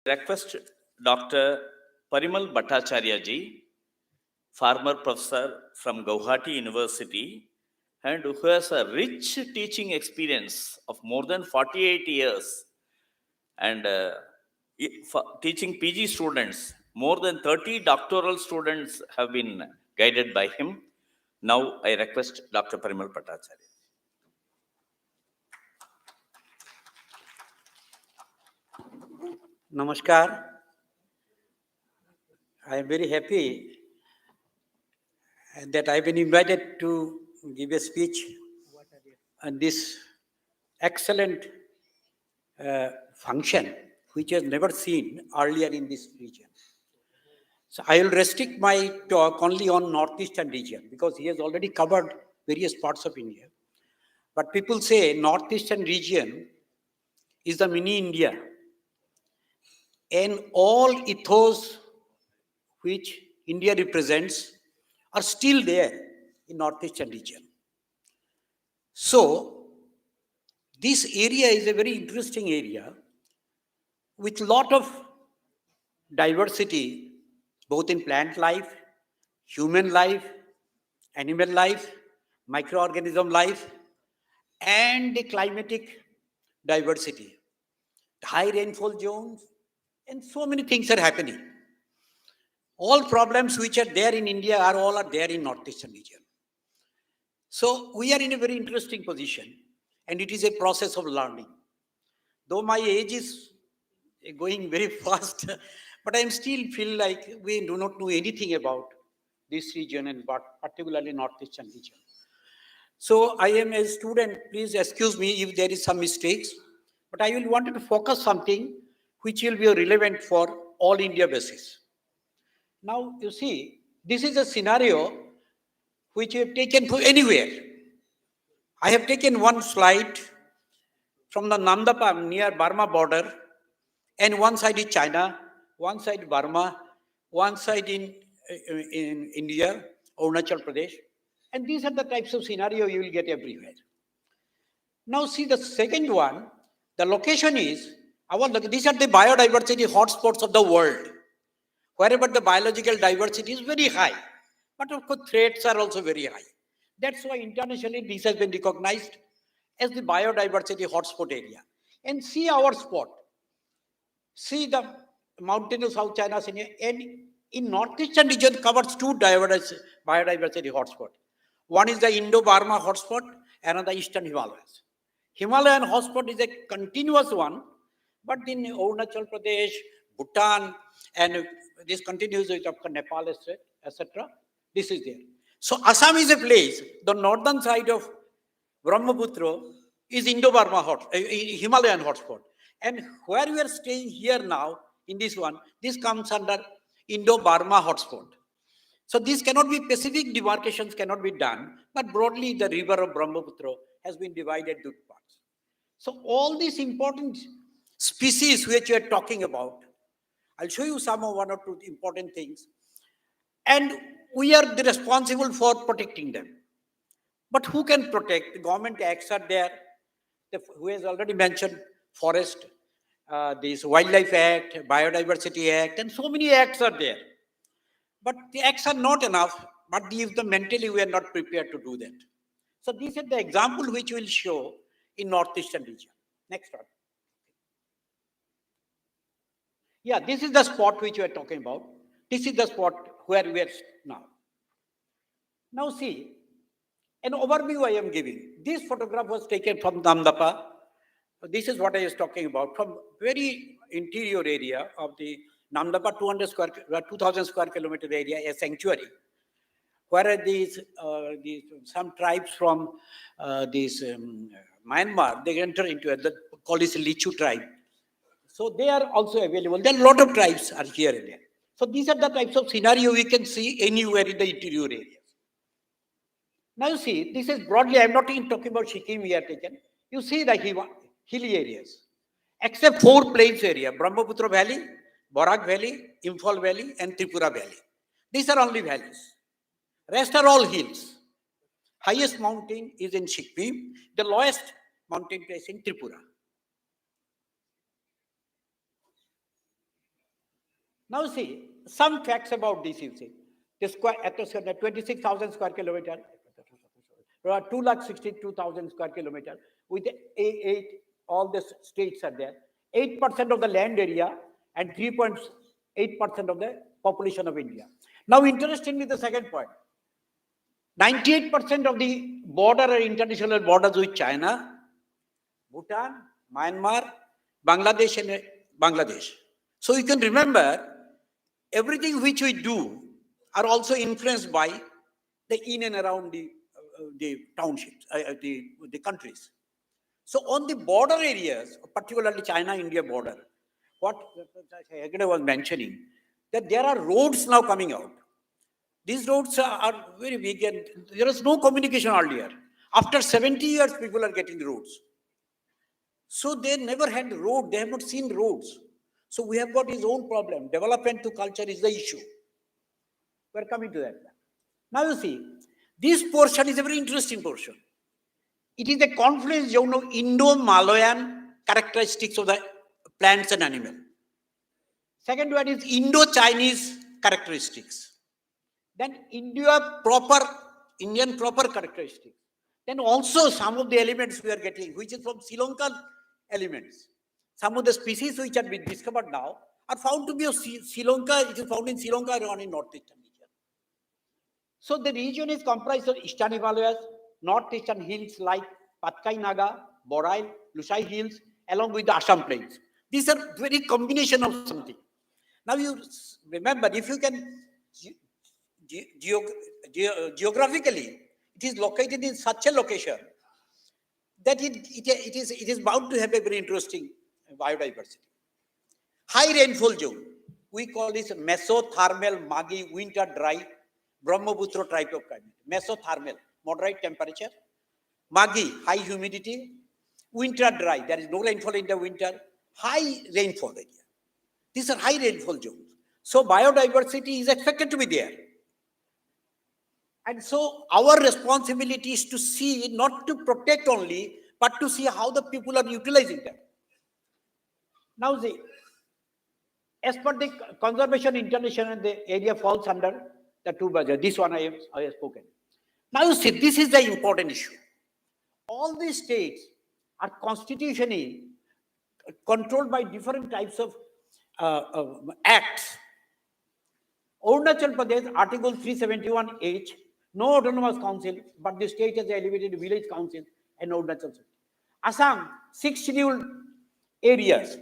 Request Dr. Parimal Bhattacharya ji, former professor from Guwahati University, and who has a rich teaching experience of more than 48 years and teaching PG students. More than 30 doctoral students have been guided by him. Now I request Dr. Parimal Bhattacharya. Namaskar. I am very happy that I have been invited to give a speech on this excellent function, which I have never seen earlier in this region. So I will restrict my talk only on northeastern region because he has already covered various parts of India. But people say northeastern region is the mini India, and all ethos which India represents are still there in northeastern region. So this area is a very interesting area with lot of diversity, both in plant life, human life, animal life, microorganism life, and the climatic diversity. High rainfall zones, and so many things are happening. All problems which are there in India are there in northeastern region. So we are in a very interesting position, and it is a process of learning. Though my age is going very fast, but I still feel like we do not know anything about this region, and particularly northeastern region. So I am a student, please excuse me if there is some mistakes, but I will want to focus something which will be relevant for all India basis. Now you see, this is a scenario which I have taken from anywhere. I have taken one slide from the Nandapa near Burma border, and one side is China, one side Burma, one side in India, Arunachal Pradesh, and these are the types of scenario you will get everywhere. Now see the second one, the location is, these are the biodiversity hotspots of the world, wherever the biological diversity is very high, but of course threats are also very high. That's why internationally this has been recognized as the biodiversity hotspot area. And see our spot. See the mountain of South China Sea, and in northeastern region covers two biodiversity hotspots. One is the Indo-Burma hotspot, another Eastern Himalayas. Himalayan hotspot is a continuous one, but in Arunachal Pradesh, Bhutan, and this continues with Nepal, etc. This is there. So Assam is a place, the northern side of Brahmaputra is Indo-Burma Himalayan hotspot. And where we are staying here now, in this one, this comes under Indo-Burma hotspot. So these cannot be specific demarcations, cannot be done, but broadly the river of Brahmaputra has been divided into parts. So all these important species which we are talking about, I'll show you some of one or two important things, and we are responsible for protecting them. But who can protect? The government acts are there, who has already mentioned forest, this Wildlife Act, Biodiversity Act, and so many acts are there. But the acts are not enough, but if the mentally we are not prepared to do that. So this is the example which will show in northeastern region. Next one. Yeah, this is the spot which we are talking about. This is the spot where we are now. Now see, an overview I am giving. This photograph was taken from Namdapa. This is what I was talking about, from very interior area of the Namdapa 2000 square kilometer area, a sanctuary, where these some tribes from Myanmar, they enter into it, called this Lichu tribe. So they are also available. There are a lot of tribes are here and there. So these are the types of scenario we can see anywhere in the interior areas. Now you see, this is broadly, I'm not even talking about Sikkim we are taken. You see the hilly areas, except 4 plains area, Brahmaputra Valley, Barak Valley, Imphal Valley, and Tripura Valley. These are only valleys. Rest are all hills. Highest mountain is in Sikkim, the lowest mountain place in Tripura. Now see, some facts about this you see. The square atmosphere, 26,000 square kilometer, 2,62,000 square kilometer, with all the states are there. 8% of the land area and 3.8% of the population of India. Now, interestingly, the second point, 98% of the border are international borders with China, Bhutan, Myanmar, Bangladesh, and Bangladesh. So you can remember, everything which we do are also influenced by the in and around the townships, the countries. So on the border areas, particularly China-India border, what Hegde was mentioning, that there are roads now coming out. These roads are very big and there is no communication earlier. After 70 years, people are getting roads. So they never had road, they have not seen roads. So we have got his own problem. Development to culture is the issue. We're coming to that. Now you see, this portion is a very interesting portion. It is a confluence zone of Indo-Malayan characteristics of the plants and animals. Second one is Indo-Chinese characteristics. Then Indian proper characteristics. Then also some of the elements we are getting, which is from Sri Lankan elements. Some of the species which have been discovered now are found to be of Sri Lanka. It is found in Sri Lanka and in northeastern region. So the region is comprised of eastern Himalayas, northeastern hills like Patkai Naga, Borai, Lusai hills, along with the Assam plains. These are very combination of something. Now you remember, if you can geographically, it is located in such a location that it is bound to have a very interesting biodiversity. High rainfall zone, we call this mesothermal, muggy, winter dry, Brahmaputra type of climate. Mesothermal, moderate temperature, muggy, high humidity, winter dry, there is no rainfall in the winter, high rainfall area. These are high rainfall zones. So biodiversity is expected to be there. And so our responsibility is to see, not to protect only, but to see how the people are utilizing them. Now see, as per the Conservation International, the area falls under the two budgets. This one I have spoken. Now you see, this is the important issue. All these states are constitutionally controlled by different types of acts. Arunachal Pradesh, Article 371H, no autonomous council, but the state has elevated village council and Arunachal. Assam, 6 scheduled areas,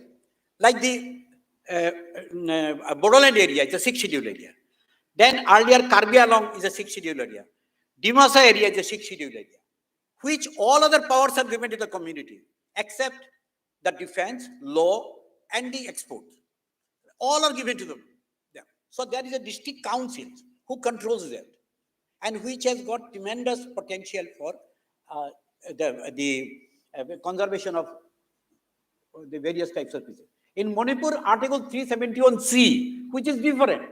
like the Bodoland area is a 6 scheduled area. Then earlier Karbi Anglong is a 6 scheduled area. Dimasa area is a 6 scheduled area, which all other powers are given to the community, except the defense, law, and the export. All are given to them. Yeah. So there is a district council who controls that, and which has got tremendous potential for the conservation of the various types of species. In Manipur, Article 371C, which is different.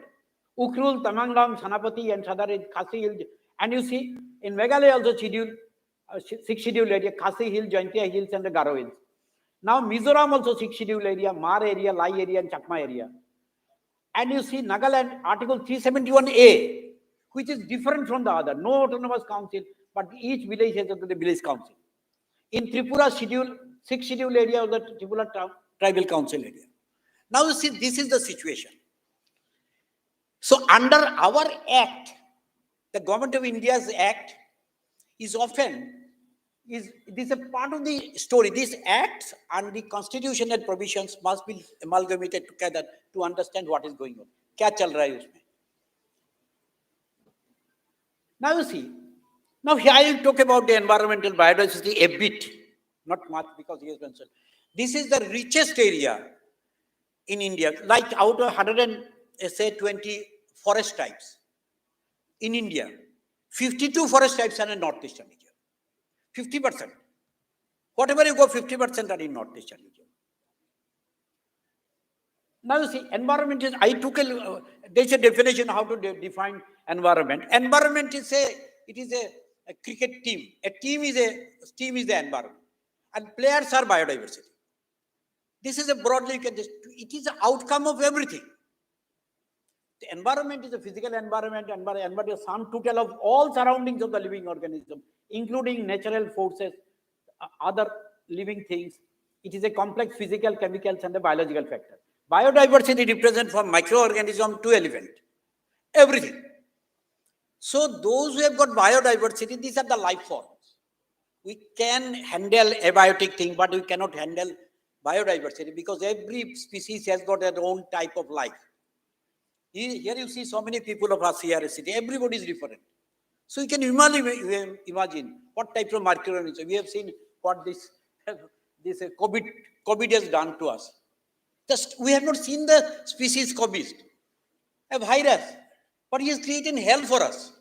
Ukhrul, Tamanglam, Sanapati, and Sadar Khasi Hill. And you see, in Meghalaya also scheduled, 6 scheduled area, Khasi Hill, Jaintia Hills, and the Garo Hills. Now Mizoram also 6 scheduled area, Mar area, Lai area, and Chakma area. And you see Nagaland, Article 371A, which is different from the other. No autonomous council, but each village has the village council. In Tripura, 6 scheduled area of the Tripura tribal council area. Now you see, this is the situation. So under our act, the Government of India's act is often, this is a part of the story. These acts and the constitutional provisions must be amalgamated together to understand what is going on. Kya chal raha hai usme? Now you see, now here I will talk about the environmental biodiversity a bit, not much because he has mentioned. This is the richest area in India, like out of 120 forest types in India, 52 forest types are in northeastern region. 50%. Whatever you go, 50% are in northeastern region. Now you see, environment is, I took a, there's a definition how to define environment. Environment is a cricket team. A team is the environment. And players are biodiversity. This is a broadly, it is the outcome of everything. The environment is the physical environment, environment is sum total of all surroundings of the living organism, including natural forces, other living things. It is a complex physical, chemicals, and a biological factor. Biodiversity represents from microorganism to elephant, everything. So those who have got biodiversity, these are the life forms. We can handle abiotic thing, but we cannot handle biodiversity because every species has got their own type of life. Here you see so many people of our city, everybody is different. So you can imagine what type of microorganisms. We have seen what this COVID has done to us. Just we have not seen the species COVID, a virus, but he has created hell for us.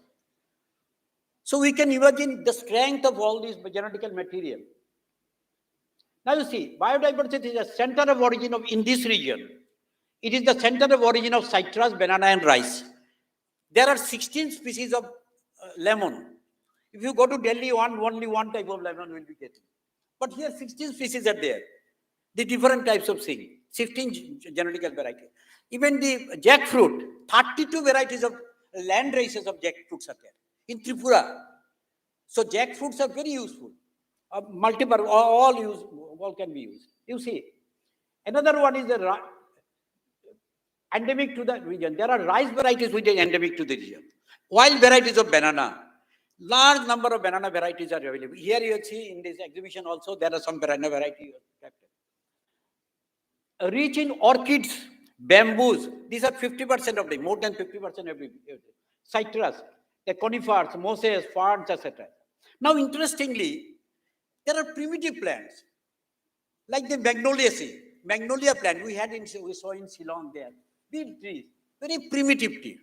So we can imagine the strength of all this genetical material. Now you see, biodiversity is the center of origin of in this region. It is the center of origin of citrus, banana, and rice. There are 16 species of lemon. If you go to Delhi, only one type of lemon will be getting. But here 16 species are there. The different types of thing, 16 genetical varieties. Even the jackfruit, 32 varieties of land races of jackfruits are there in Tripura. So jackfruits are very useful. Multiple, all can be used. You see, another one is the endemic to the region. There are rice varieties which are endemic to the region. Wild varieties of banana. Large number of banana varieties are available. Here you see in this exhibition also, there are some banana varieties. Rich in orchids, bamboos. These are 50% of them, more than 50% every citrus, the conifers, mosses, ferns, etc. Now, interestingly, there are primitive plants like the magnolia plant we saw in Ceylon there. Big trees, very primitive tree.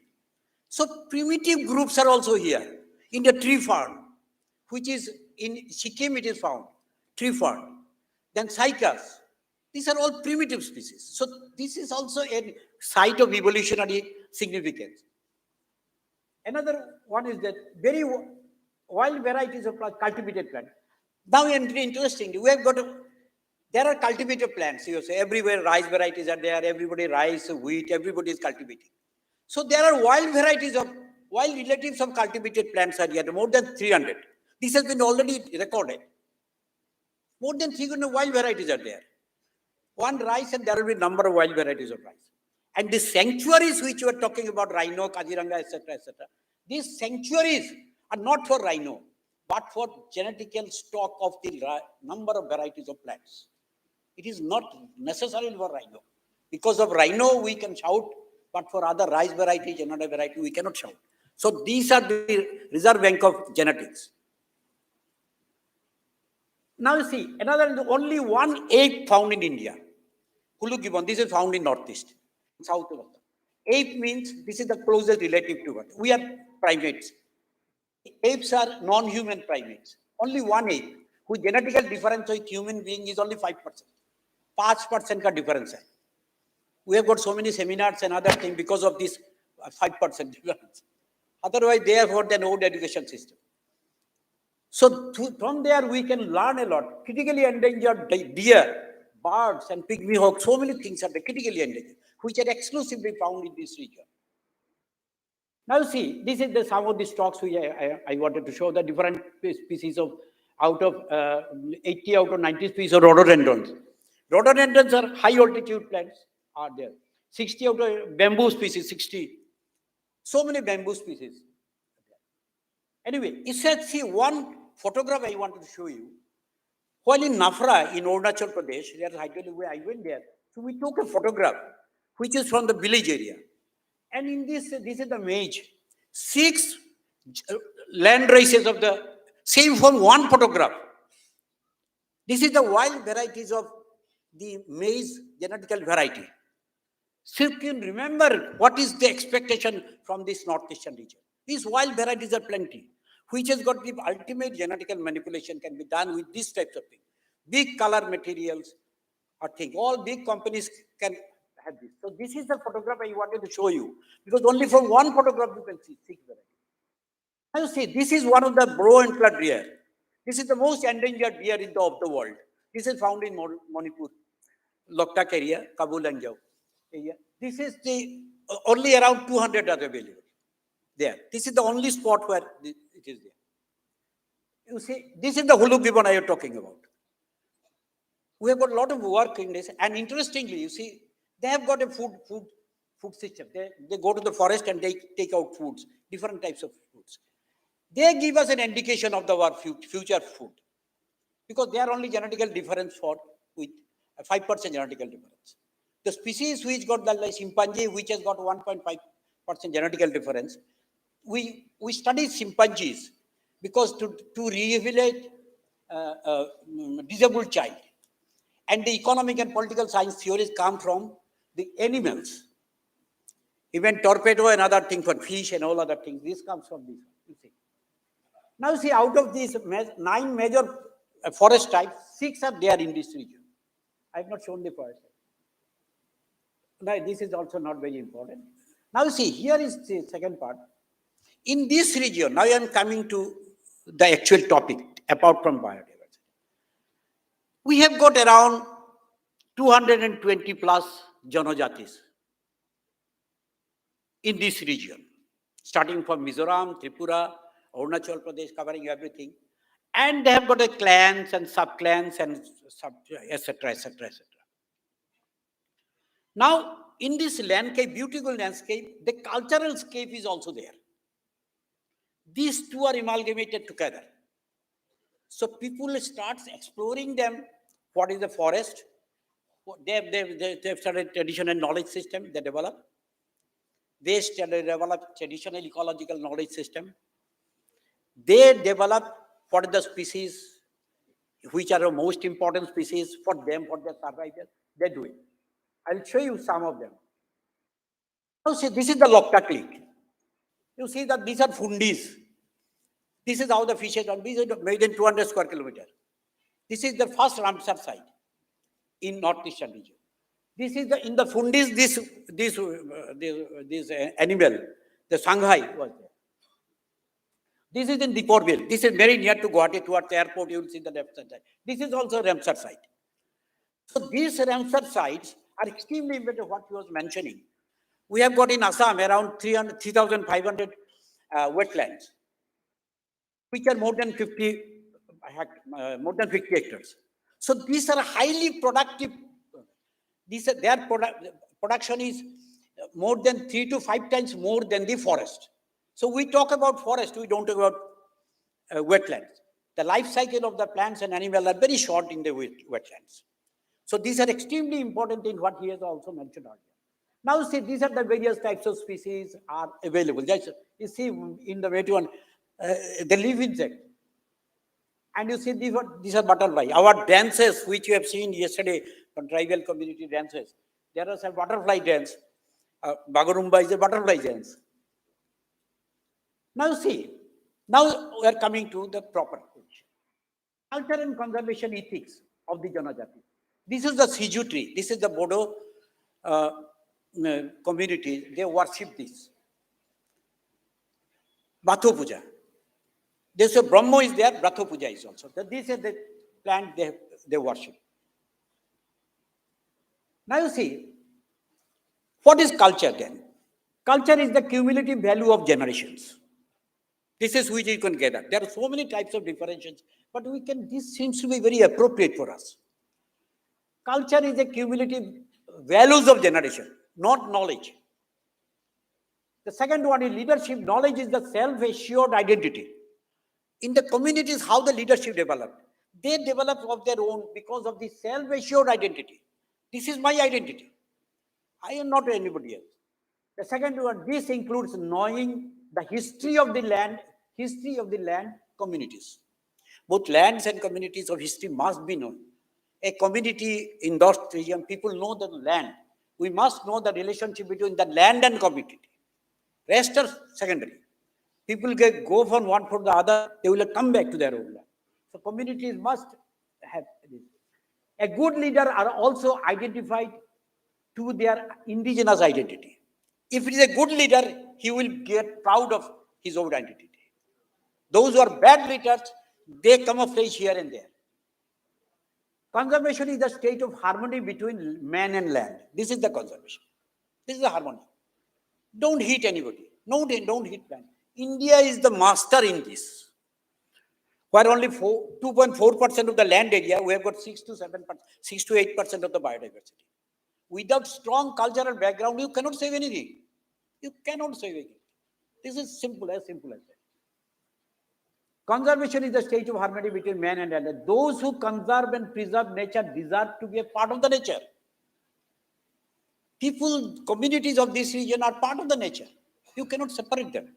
So primitive groups are also here in the tree fern, which is in Sikkim it is found, tree fern. Then cycas. These are all primitive species. So this is also a site of evolutionary significance. Another one is that very wild varieties of cultivated plants. Now, interestingly, we have got there are cultivated plants. You say everywhere rice varieties are there. Everybody rice, wheat, everybody is cultivating. So there are wild varieties of wild relatives of cultivated plants are here, more than 300. This has been already recorded. More than 300 wild varieties are there. One rice, and there will be a number of wild varieties of rice. And the sanctuaries which you are talking about, rhino, Kaziranga, etc., these sanctuaries are not for rhino, but for genetical stock of the number of varieties of plants. It is not necessarily for rhino. Because of rhino, we can shout, but for other rice varieties, another variety, we cannot shout. So these are the reserve bank of genetics. Now you see, only one ape found in India. Hulu gibbon, this is found in Northeast, South of Assam. Ape means this is the closest relative to what? We are primates. Apes are non-human primates. Only one ape, whose genetical difference with human being is only 5%. 5% ka difference hai. We have got so many seminars and other things because of this 5% difference. Otherwise, they have got an old education system. So from there, we can learn a lot. Critically endangered deer, birds, and pygmy hawks, so many things are critically endangered, which are exclusively found in this region. Now see, this is some of the stocks I wanted to show the different species of out of 80 out of 90 species of rhododendrons. Rhododendrons are high altitude plants are there. 60 out of bamboo species, 60. So many bamboo species. Anyway, it says, see, one photograph I wanted to show you. While in Nafra, in Arunachal Pradesh, I went there. So we took a photograph, which is from the village area. And in this is the maize. 6 land races of the same from one photograph. This is the wild varieties of the maize genetical variety. So you can remember what is the expectation from this northeastern region. These wild varieties are plenty, which has got the ultimate genetical manipulation can be done with these types of things. Big color materials or things. All big companies can have this. So this is the photograph I wanted to show you, because only from one photograph you can see 6 varieties. Now you see, this is one of the brow-antlered deer. This is the most endangered deer of the world. This is found in Manipur, Loktak area, Kabul and Jau area. This is the Only around 200 are available there. This is the only spot where it is there. You see, this is the Hulu gibbon I am talking about. We have got a lot of work in this, and interestingly, you see, they have got a food system. They go to the forest and they take out foods, different types of foods. They give us an indication of our future food, because they are only genetical difference with a 5% genetical difference. The species which got the like chimpanzee, which has got 1.5% genetical difference, we study chimpanzees because to rehabilitate disabled child. And the economic and political science theories come from the animals. Even torpedo and other things for fish and all other things, this comes from this. You see. Now see, out of these 9 major forest types, 6 are there in this region. I have not shown the forest. Now, this is also not very important. Now see, here is the second part. In this region, now I am coming to the actual topic, apart from biodiversity. We have got around 220 plus Janajatis in this region, starting from Mizoram, Tripura, Arunachal Pradesh, covering everything. And they have got a clans and sub-clans and etc., etc., etc. Now, in this landscape, beautiful landscape, the cultural scape is also there. These two are amalgamated together. So people start exploring them. What is the forest? They've started traditional knowledge system they develop. They develop traditional ecological knowledge system. They develop what are the species, which are the most important species for them, for their survival. They do it. I'll show you some of them. Now see, this is the Lokta click. You see that these are fundis. This is how the fishes are. These are more than 200 square kilometers. This is the first Ramsar site in northeastern region. This is in the fundis. This animal, the Shanghai was there. This is in Diporville. This is very near to Guwahati, towards the airport. You will see the left side. This is also Ramsar site. So these Ramsar sites are extremely important. What he was mentioning. We have got in Assam around 3,500 wetlands, which are more than 50 hectares. So these are highly productive. Their production is more than 3 to 5 times more than the forest. So we talk about forest, we don't talk about wetlands. The life cycle of the plants and animals are very short in the wetlands. So these are extremely important in what he has also mentioned earlier. Now see, these are the various types of species are available. You see in the way to the leaf insect. And you see these are butterfly. Our dances, which you have seen yesterday on tribal community dances, there are some butterfly dance. Bagarumba is a butterfly dance. Now see, now we are coming to the proper question. Culture and conservation ethics of the Janajati. This is the Siju tree. This is the Bodo community. They worship this. Batho Puja. There's a Brahmo is there, Bratho Puja is also. So this is the plant they worship. Now you see, what is culture then? Culture is the cumulative value of generations. This is which you can gather. There are so many types of differentiations, but this seems to be very appropriate for us. Culture is the cumulative values of generation, not knowledge. The second one is leadership. Knowledge is the self-assured identity. In the communities, how the leadership developed. They develop of their own because of the self-assured identity. This is my identity. I am not anybody else. The second one, this includes knowing the history of the land communities. Both lands and communities of history must be known. A community in those regions, people know the land. We must know the relationship between the land and community. Rest are secondary. People go from one for the other, they will come back to their own land. So communities must have this. A good leader are also identified to their indigenous identity. If it is a good leader, he will get proud of his own identity. Those who are bad leaders, they camouflage here and there. Conservation is the state of harmony between man and land. This is the conservation. This is the harmony. Don't hit anybody. No, don't hit plant. India is the master in this. Where only 2.4% of the land area, we have got 6 to 7%, 6 to 8% of the biodiversity. Without strong cultural background, you cannot save anything. You cannot save anything. This is simple as that. Conservation is the state of harmony between man and nature. Those who conserve and preserve nature deserve to be a part of the nature. People, communities of this region are part of the nature. You cannot separate them.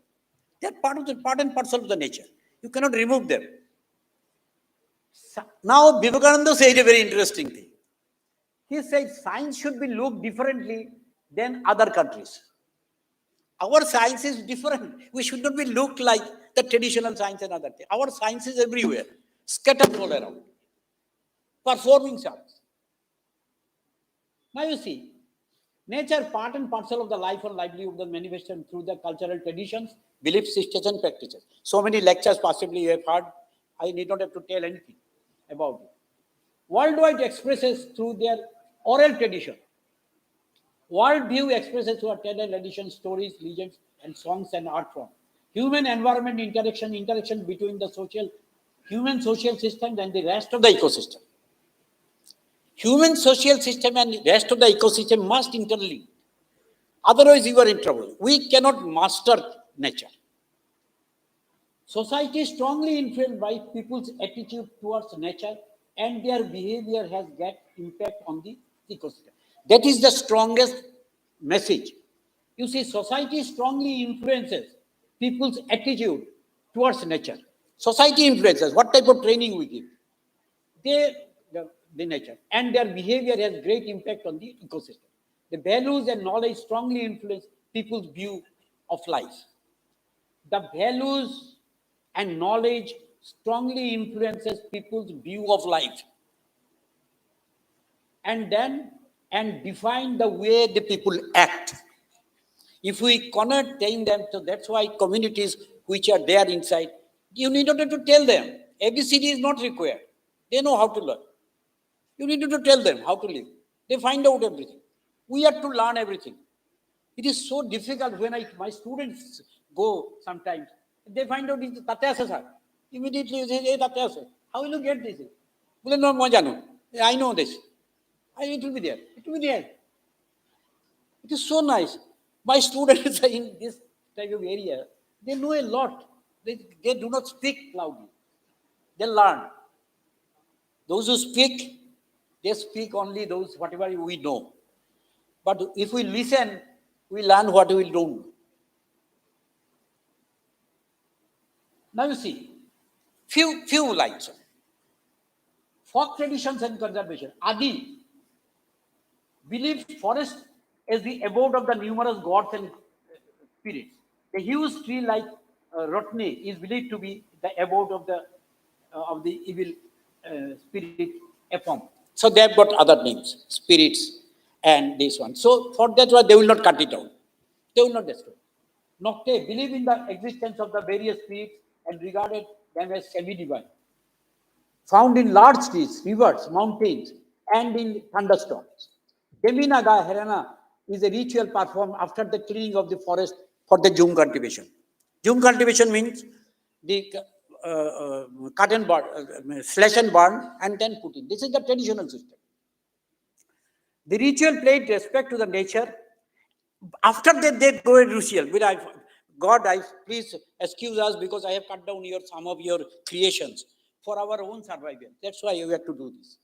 They are part and parcel of the nature. You cannot remove them. Now, Vivekananda said a very interesting thing. He said science should be looked differently than other countries. Our science is different. We should not be looked like the traditional science and other things. Our science is everywhere, scattered all around, performing science. Now you see, nature part and parcel of the life and livelihood of the manifestation through the cultural traditions, belief systems and practices. So many lectures possibly you have heard. I need not have to tell anything about it. Worldwide expresses through their oral tradition. Worldview expresses through oral tradition, stories, legends, and songs and art form. Human environment interaction between the human social systems and the rest of the ecosystem. Human social system and rest of the ecosystem must interlink. Otherwise, you are in trouble. We cannot master nature. Society is strongly influenced by people's attitude towards nature, and their behavior has got impact on the ecosystem. That is the strongest message. You see, society strongly influences people's attitude towards nature. Society influences what type of training we give. The nature and their behavior has great impact on the ecosystem. The values and knowledge strongly influence people's view of life. The values and knowledge strongly influences people's view of life, and define the way the people act. If we cannot tell them, so that's why communities which are there inside, you need not to tell them. ABCD is not required. They know how to learn. You need to tell them how to live. They find out everything. We have to learn everything. It is so difficult when my students go sometimes. They find out it's Tatyasa sir. Immediately you say, hey Tatyasa, how will you get this? No, I know this. It will be there. It will be there. It is so nice. My students are in this type of area. They know a lot. They do not speak loudly. They learn. Those who speak, they speak only those whatever we know. But if we listen, we learn what we don't know. Now you see, few lines. Folk traditions and conservation. Adi believed forest as the abode of the numerous gods and spirits. The huge tree like Rotne is believed to be the abode of the evil spirit Ephom. So they have got other names, spirits and this one. So for that one, they will not cut it out. They will not destroy. Nocte believe in the existence of the various spirits and regarded them as semi-divine. Found in large trees, rivers, mountains, and in thunderstorms. Deminaga Herana is a ritual performed after the clearing of the forest for the Jung cultivation. Jung cultivation means the cut and burn, slash and burn, and then put in. This is the traditional system. The ritual paid respect to the nature. After that, they go a ritual. God, please excuse us because I have cut down some of your creations for our own survival. That's why you have to do this.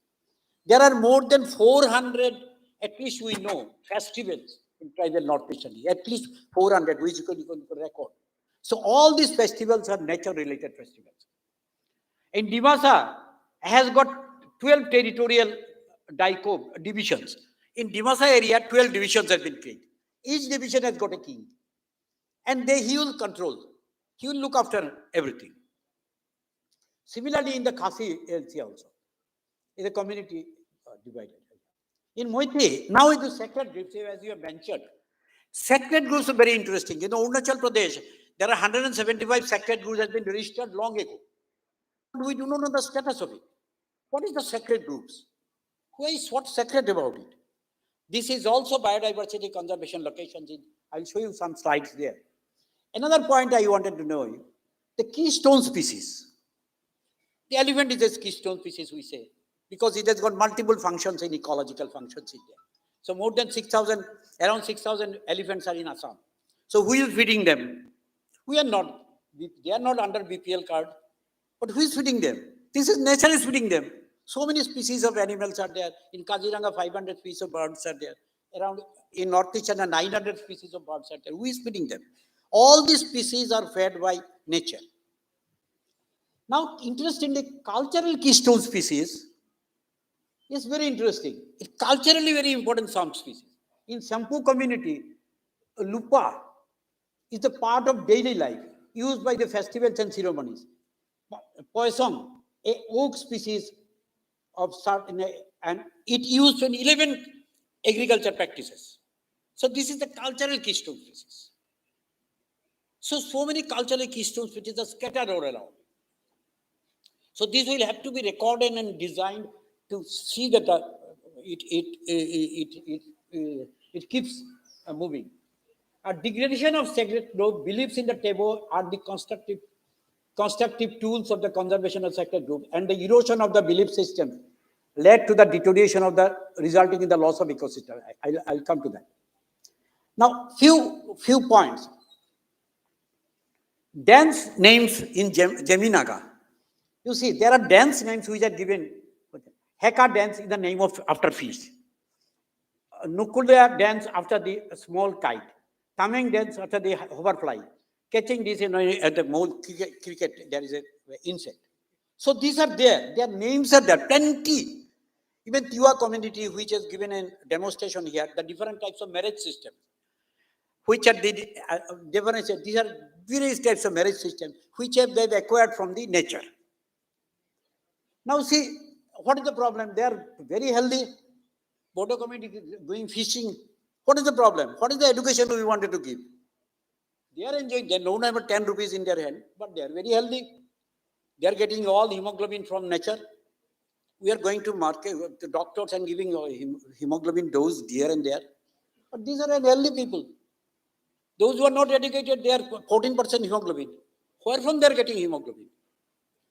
There are more than 400, at least we know, festivals in tribal North Eastern. At least 400, which you can record. So all these festivals are nature-related festivals. In Dimasa has got 12 territorial divisions. In Dimasa area, 12 divisions have been created. Each division has got a king. And he will control. He will look after everything. Similarly, in the Khasi area also, is a community divided. In Moiti, now it is sacred groups, as you have mentioned. Sacred groups are very interesting. In Arunachal Pradesh, there are 175 sacred groups that have been registered long ago. We do not know the status of it. What is the sacred groups? What's sacred about it? This is also biodiversity conservation locations in I'll show you some slides there. Another point I wanted to know, the keystone species. The elephant is a keystone species, we say, because it has got multiple functions in ecological functions in there. So more than 6,000, around 6,000 elephants are in Assam. So who is feeding them? We are not, they are not under BPL card, but who is feeding them? This is nature is feeding them. So many species of animals are there. In Kaziranga, 500 species of birds are there. Around in Northeast China, 900 species of birds are there. Who is feeding them? All these species are fed by nature. Now, interestingly, cultural keystone species is very interesting. It's culturally very important some species. In Sampu community, lupa is a part of daily life used by the festivals and ceremonies. Poisson, a oak species of certain, and it used in 11 agriculture practices. So this is the cultural keystone species. So many cultural keystone species are scattered all around. So this will have to be recorded and designed to see that it keeps moving. A degradation of sacred group, beliefs in the table are the constructive tools of the conservation of sacred group, and the erosion of the belief system led to the deterioration of the resulting in the loss of ecosystem. I'll come to that. Now, few points. Dance names in Jaminaga. You see, there are dance names which are given. Heka dance is the name of after fish. Nukulya dance after the small kite. Tameng dance after the hoverfly. Catching this at the mole cricket, there is an insect. So these are there. Their names are there. Plenty. Even Tiwa community, which has given a demonstration here, the different types of marriage systems, which are the different. These are various types of marriage systems which they've acquired from the nature. Now see, what is the problem? They are very healthy. Bodo community doing fishing. What is the problem? What is the education we wanted to give? They are enjoying. They don't have 10 rupees in their hand, but they are very healthy. They are getting all hemoglobin from nature. We are going to market the doctors and giving hemoglobin dose here and there. But these are healthy people. Those who are not educated, they are 14% hemoglobin. Where from they are getting hemoglobin?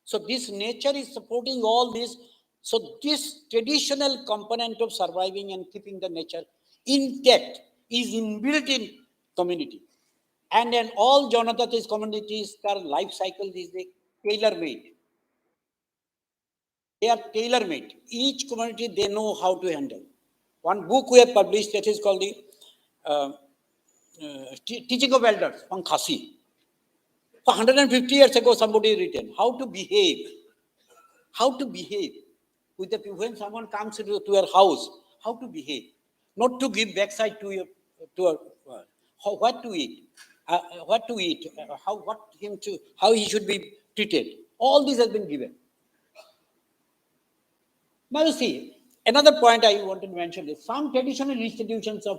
So this nature is supporting all this. So this traditional component of surviving and keeping the nature intact is inbuilt in community. And then all Janata's communities, their life cycle is tailor-made. They are tailor-made. Each community, they know how to handle. One book we have published that is called the Teaching of Elders on Khasi. For 150 years ago, somebody written how to behave. How to behave with the when someone comes to your house. How to behave, not to give backside to what to eat, how he should be treated. All this has been given. Now you see, another point I wanted to mention is some traditional institutions are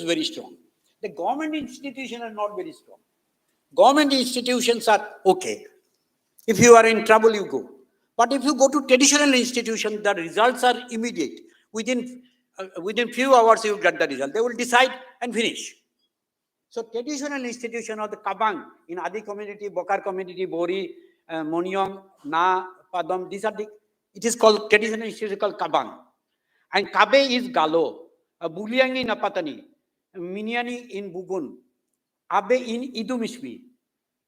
very strong. The government institutions are not very strong. Government institutions are okay. If you are in trouble, you go. But if you go to traditional institutions, the results are immediate. Within few hours, you get the result. They will decide and finish. So traditional institution of the Kabang in Adi community, Bokar community, Bori, Monyong, Na, Padam, these are it is called traditional institution called Kabang. And Kabe is Galo, Buliang in Apatani, Miniani in Bugun, Abe in Idumishmi,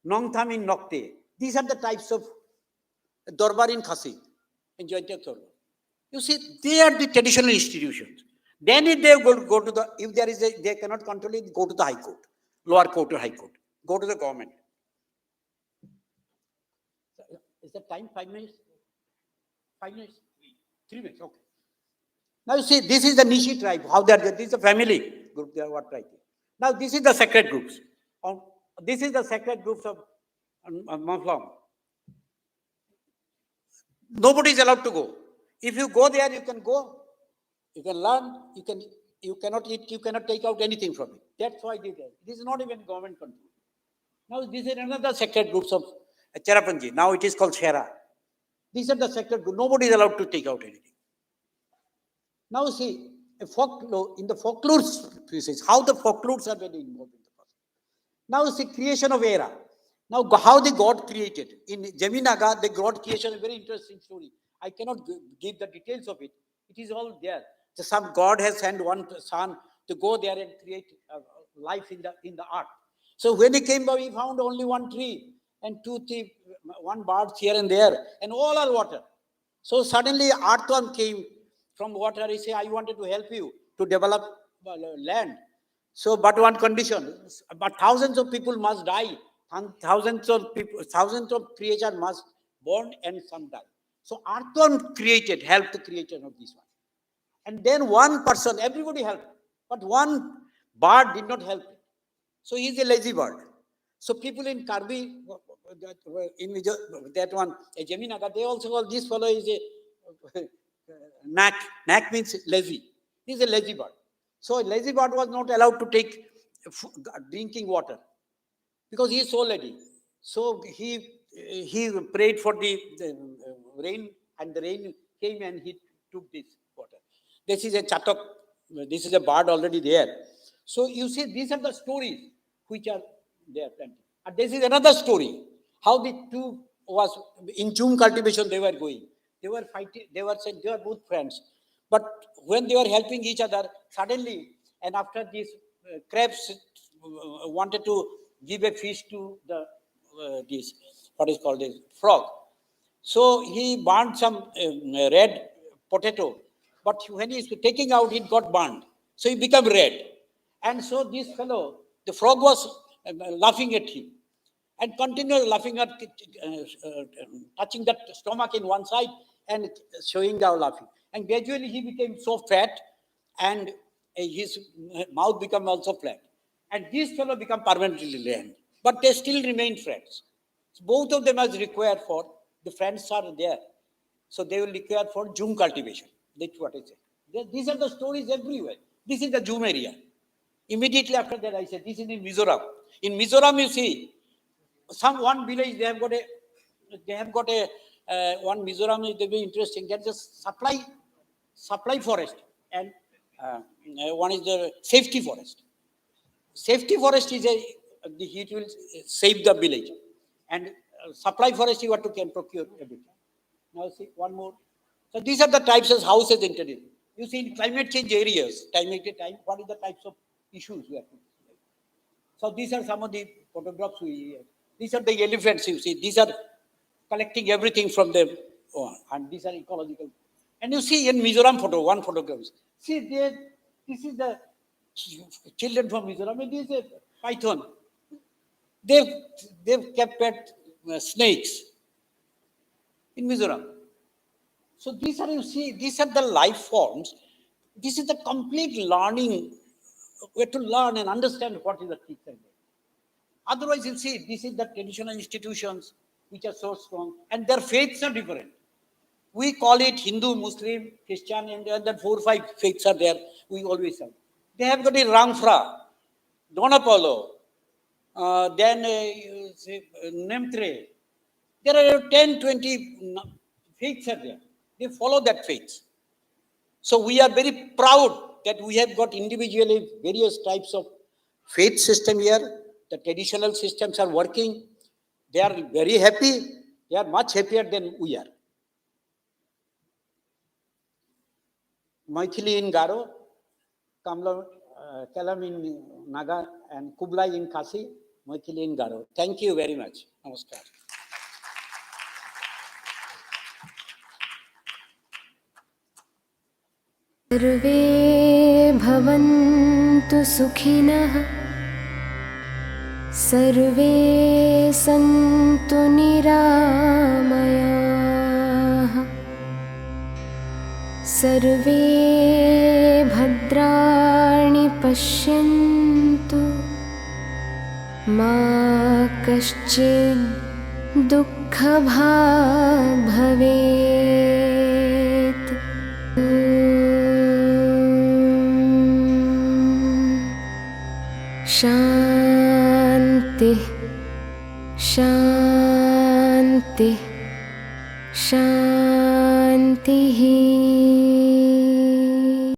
Nongtham in Nokte. These are the types of Dorbar in Khasi, in Jointek Dorbar. You see, they are the traditional institutions. Then if they go to the, if there is they cannot control it, go to the High Court, lower court or High Court, go to the government. Is that time 5 minutes? 5 minutes? 3 minutes, okay. Now you see, this is the Nishi tribe, how they are, this is a family group, they are what right. Now this is the sacred groups. This is the sacred groups of Maflam. Nobody is allowed to go. If you go there, you can go, you can learn, you cannot eat, you cannot take out anything from it. That's why they did. This is not even government control. Now this is another sacred groups of Cherapanji. Now it is called Shera. These are the sacred groups. Nobody is allowed to take out anything. Now see, in the folklore species. How the folklores are very involved in the process. Now it's the creation of era. Now how the God created. In Jaminaga, the God creation is a very interesting story. I cannot give the details of it. It is all there. So some God has sent one son to go there and create life in the earth. So when he came by, he found only one tree and two, three, one bird here and there, and all are water. So suddenly earthworm came from water. He said, I wanted to help you to develop land. So, but one condition, but thousands of people must die. Thousands of people, thousands of creatures must born and some die. So earthworm created, helped the creation of this one. And then one person, everybody helped, but one bird did not help. So he is a lazy bird. So people in Karbi, in that one, Jaminaga, they also call this fellow is a knack. Knack means lazy. He is a lazy bird. So a lazy bird was not allowed to take drinking water because he is so lazy. So he prayed for the rain, and the rain came and he took this water. This is a chatok. This is a bird already there. So you see, these are the stories which are there. And this is another story. How the two was in June cultivation they were going. They were fighting. They were saying they were both friends. But when they were helping each other, suddenly, and after these crabs wanted to give a fish to the this what is called this frog. So he burned some red potato, but when he's taking out, it got burned. So he became red. And so this fellow, the frog was laughing at him and continued laughing at, touching that stomach in one side and showing down laughing. And gradually he became so fat and his mouth became also flat. And this fellow became permanently lame. But they still remain friends. So both of them as required for, the friends are there. So they will require for June cultivation. That's what I said. These are the stories everywhere. This is the June area. Immediately after that, I said, this is in Mizoram. In Mizoram, you see, one village, they have got a one Mizoram is very interesting. There's a supply forest, and one is the safety forest. Safety forest is it will save the village, and supply forest you have to can procure everything. Now see one more. So these are the types of houses introduced. You see in climate change areas, what is the types of issues we have to. So these are some of the photographs we. These are the elephants you see. These are collecting everything from them, and these are ecological. And you see in Mizoram one photograph. See there, this is the children from Mizoram. And this is a python. They've kept pet snakes in Mizoram. So these are, you see, these are the life forms. This is the complete learning. We have to learn and understand what is the teacher. Otherwise, you see, this is the traditional institutions which are so strong, and their faiths are different. We call it Hindu, Muslim, Christian, and then 4 or 5 faiths are there. We always have. They have got a Rangfra, Don Apollo, then Nemtre. There are 10, 20 faiths are there. They follow that faith. So we are very proud that we have got individually various types of faith system here. The traditional systems are working. They are very happy. They are much happier than we are. Maithili in Garo, Kalam in Naga, and Kublai in Kasi, Maithili in Garo. Thank you very much. Namaskar. सर्वे भवन्तु सुखिनः सर्वे सन्तु निरामयाः सर्वे भद्राणि पश्यन्तु मा कश्चित् दुःखभाग् भवेत् शान्ति शान्ति शान्तिः